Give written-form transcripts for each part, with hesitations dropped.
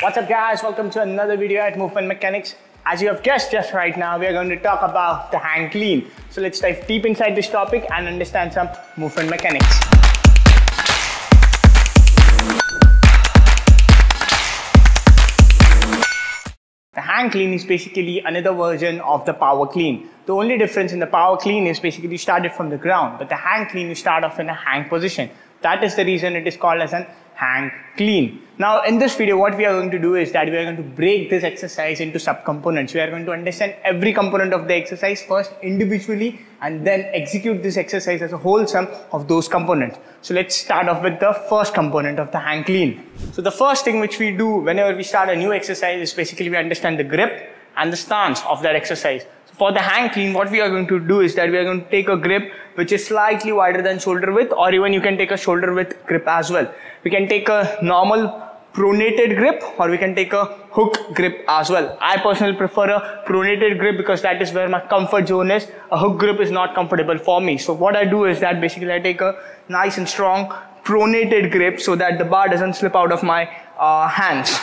What's up guys, welcome to another video at Movement Mechanics. As you have guessed just right now, we are going to talk about the hang clean. So let's dive deep inside this topic and understand some movement mechanics. The hang clean is basically another version of the power clean. The only difference in the power clean is basically you started from the ground, but the hang clean you start off in a hang position. That is the reason it is called as an hang clean. Now in this video what we are going to do is that we are going to break this exercise into subcomponents. We are going to understand every component of the exercise first individually and then execute this exercise as a whole sum of those components. So let's start off with the first component of the hang clean. So the first thing which we do whenever we start a new exercise is basically we understand the grip and the stance of that exercise. So for the hang clean, what we are going to do is that we are going to take a grip which is slightly wider than shoulder width, or even you can take a shoulder width grip as well. We can take a normal pronated grip or we can take a hook grip as well. I personally prefer a pronated grip because that is where my comfort zone is. A hook grip is not comfortable for me. So what I do is that basically I take a nice and strong pronated grip so that the bar doesn't slip out of my hands.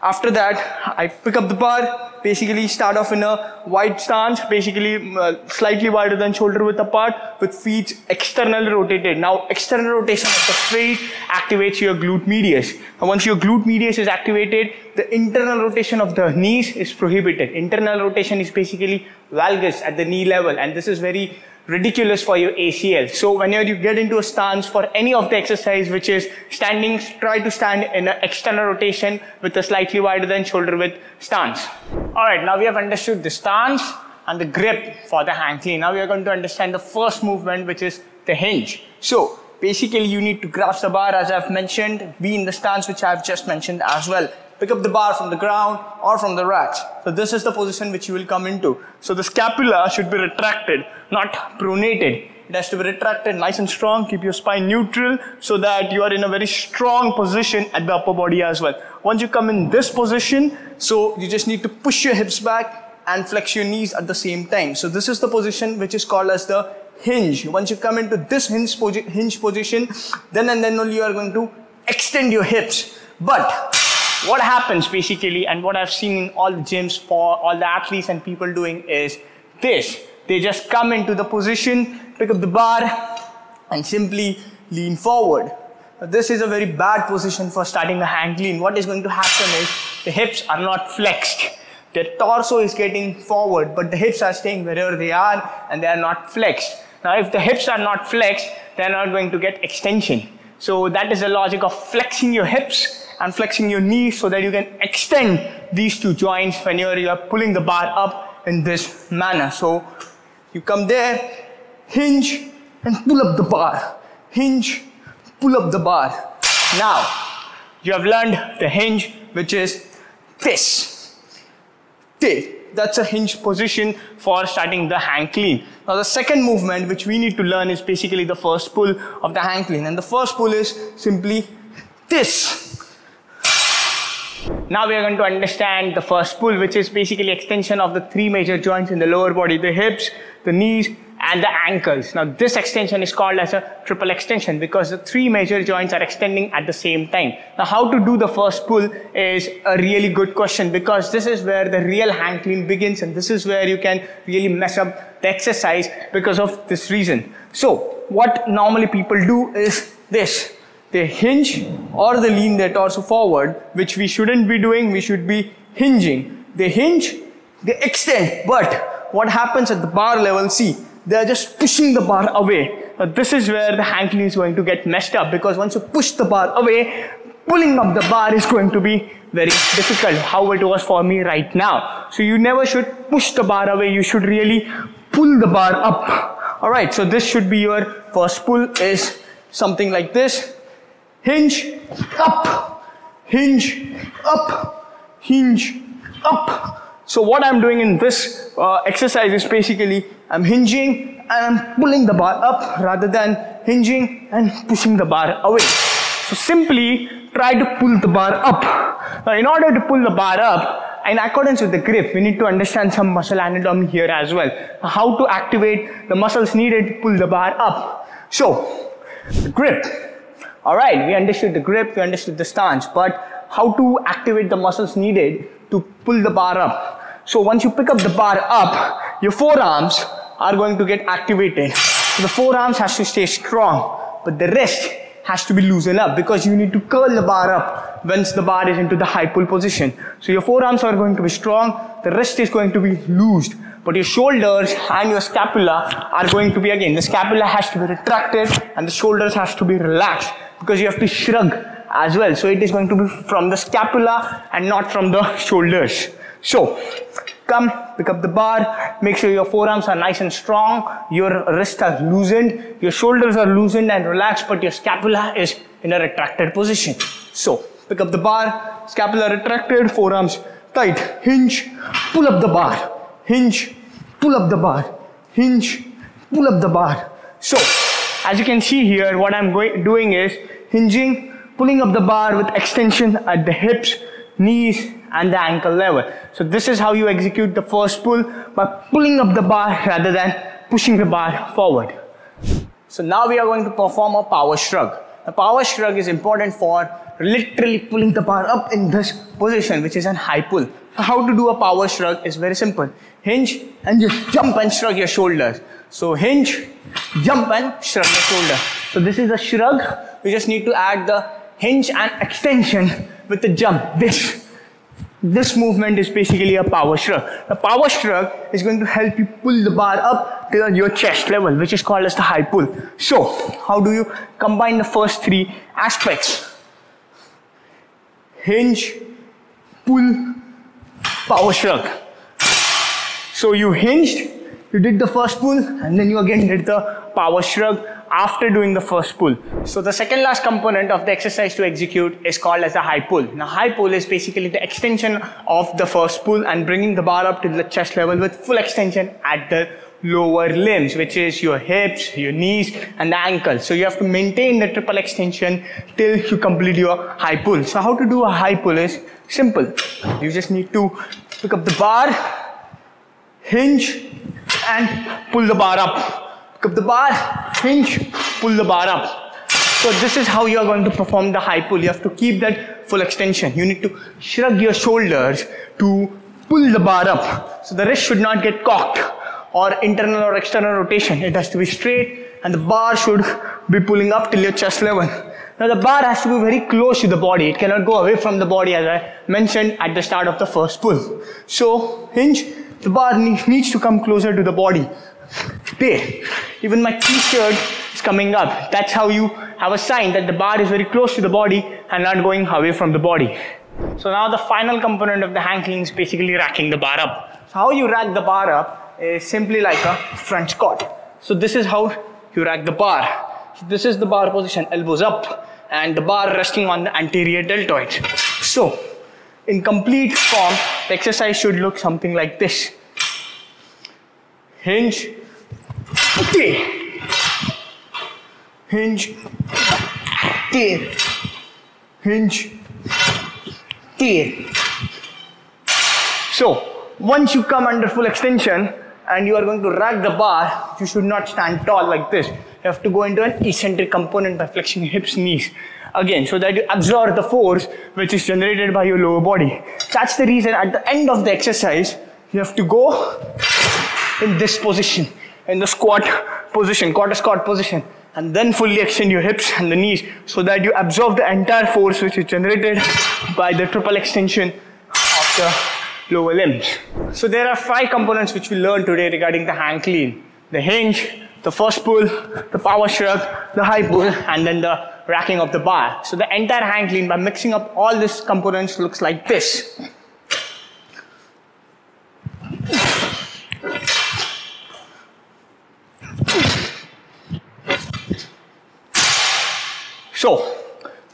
After that, I pick up the bar, basically start off in a wide stance, basically slightly wider than shoulder width apart with feet externally rotated. Now, external rotation of the feet activates your glute medius. Now, once your glute medius is activated, the internal rotation of the knees is prohibited. Internal rotation is basically valgus at the knee level, and this is very ridiculous for your ACL. So whenever you get into a stance for any of the exercise which is standing, try to stand in an external rotation with a slightly wider than shoulder width stance. Alright, now we have understood the stance and the grip for the hang clean. Now we are going to understand the first movement, which is the hinge. So basically you need to grasp the bar as I've mentioned, be in the stance which I've just mentioned as well. Pick up the bar from the ground or from the racks. So this is the position which you will come into. So the scapula should be retracted, not pronated. It has to be retracted nice and strong. Keep your spine neutral so that you are in a very strong position at the upper body as well. Once you come in this position, so you just need to push your hips back and flex your knees at the same time. So this is the position which is called as the hinge. Once you come into this hinge position, then and then only you are going to extend your hips. But what happens basically, and what I've seen in all the gyms for all the athletes and people doing is this. They just come into the position, pick up the bar and simply lean forward. Now, this is a very bad position for starting the hang clean. What is going to happen is the hips are not flexed. The torso is getting forward, but the hips are staying wherever they are and they are not flexed. Now if the hips are not flexed, they are not going to get extension. So that is the logic of flexing your hips and flexing your knees so that you can extend these two joints whenever you are pulling the bar up in this manner. So you come there, hinge and pull up the bar. Hinge, pull up the bar. Now, you have learned the hinge, which is this. That's a hinge position for starting the hang clean. Now the second movement which we need to learn is basically the first pull of the hang clean. And the first pull is simply this. Now we are going to understand the first pull, which is basically extension of the three major joints in the lower body, the hips, the knees and the ankles. Now this extension is called as a triple extension because the three major joints are extending at the same time. Now how to do the first pull is a really good question because this is where the real hang clean begins and this is where you can really mess up the exercise because of this reason. So what normally people do is this. They hinge or they lean their torso forward, which we shouldn't be doing. We should be hinging. They hinge, they extend. But what happens at the bar level, see, they are just pushing the bar away. Now this is where the hang clean is going to get messed up because once you push the bar away, pulling up the bar is going to be very difficult, how it was for me right now. So you never should push the bar away. You should really pull the bar up. Alright, so this should be your first pull is something like this. Hinge, up, hinge, up, hinge, up. So what I'm doing in this exercise is basically I'm hinging and I'm pulling the bar up rather than hinging and pushing the bar away. So simply try to pull the bar up. Now in order to pull the bar up, in accordance with the grip, we need to understand some muscle anatomy here as well. How to activate the muscles needed to pull the bar up. So, the grip. Alright, we understood the grip, we understood the stance, but how to activate the muscles needed to pull the bar up. So once you pick up the bar up, your forearms are going to get activated. So the forearms has to stay strong, but the wrist has to be loosened up because you need to curl the bar up once the bar is into the high pull position. So your forearms are going to be strong, the wrist is going to be loosed, but your shoulders and your scapula are going to be, again, the scapula has to be retracted and the shoulders has to be relaxed because you have to shrug as well. So it is going to be from the scapula and not from the shoulders. So come, pick up the bar, make sure your forearms are nice and strong, your wrists are loosened, your shoulders are loosened and relaxed, but your scapula is in a retracted position. So pick up the bar, scapula retracted, forearms tight, hinge, pull up the bar, hinge, pull up the bar, hinge, pull up the bar. So as you can see here, what I'm doing is hinging, pulling up the bar with extension at the hips, knees and the ankle level. So this is how you execute the first pull, by pulling up the bar rather than pushing the bar forward. So now we are going to perform a power shrug. The power shrug is important for literally pulling the bar up in this position, which is a high pull. So how to do a power shrug is very simple. Hinge and just jump and shrug your shoulders. So hinge, jump and shrug your shoulder. So this is a shrug. We just need to add the hinge and extension with the jump. This movement is basically a power shrug. The power shrug is going to help you pull the bar up till your chest level, which is called as the high pull. So how do you combine the first three aspects? Hinge, pull, power shrug. So you hinged, you did the first pull, and then you again did the power shrug after doing the first pull. So the second last component of the exercise to execute is called as a high pull. Now high pull is basically the extension of the first pull and bringing the bar up to the chest level with full extension at the lower limbs, which is your hips, your knees and the ankles. So you have to maintain the triple extension till you complete your high pull. So how to do a high pull is simple. You just need to pick up the bar, hinge and pull the bar up. Pick up the bar, hinge, pull the bar up. So this is how you are going to perform the high pull. You have to keep that full extension. You need to shrug your shoulders to pull the bar up. So the wrist should not get cocked or internal or external rotation. It has to be straight and the bar should be pulling up till your chest level. Now the bar has to be very close to the body. It cannot go away from the body, as I mentioned at the start of the first pull. So hinge, the bar needs to come closer to the body. There, even my t-shirt is coming up. That's how you have a sign that the bar is very close to the body and not going away from the body. So now the final component of the hang clean is basically racking the bar up. So how you rack the bar up is simply like a front squat. So this is how you rack the bar. So this is the bar position, elbows up and the bar resting on the anterior deltoid. So in complete form, the exercise should look something like this. Hinge, there, hinge, there, hinge, there. So once you come under full extension and you are going to rack the bar, you should not stand tall like this. You have to go into an eccentric component by flexing your hips, knees. Again, so that you absorb the force which is generated by your lower body. That's the reason at the end of the exercise, you have to go in this position, in the squat position, quarter squat position, and then fully extend your hips and the knees so that you absorb the entire force which is generated by the triple extension of the lower limbs. So there are 5 components which we learned today regarding the hang clean. The hinge, the first pull, the power shrug, the high pull, and then the racking of the bar. So the entire hang clean, by mixing up all these components, looks like this. So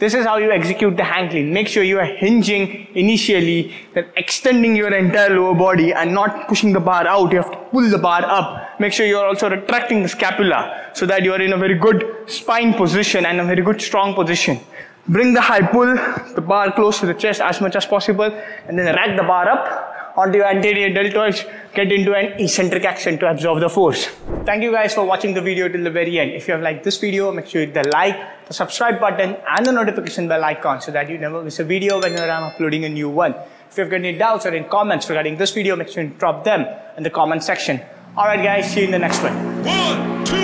this is how you execute the hang clean. Make sure you are hinging initially, then extending your entire lower body and not pushing the bar out. You have to pull the bar up. Make sure you are also retracting the scapula so that you are in a very good spine position and a very good strong position. Bring the high pull, the bar close to the chest as much as possible, and then rack the bar up onto your anterior deltoids, get into an eccentric action to absorb the force. Thank you guys for watching the video till the very end. If you have liked this video, make sure you hit the like, the subscribe button and the notification bell icon so that you never miss a video whenever I'm uploading a new one. If you've got any doubts or any comments regarding this video, make sure you drop them in the comment section. Alright guys, see you in the next one. 1, 2.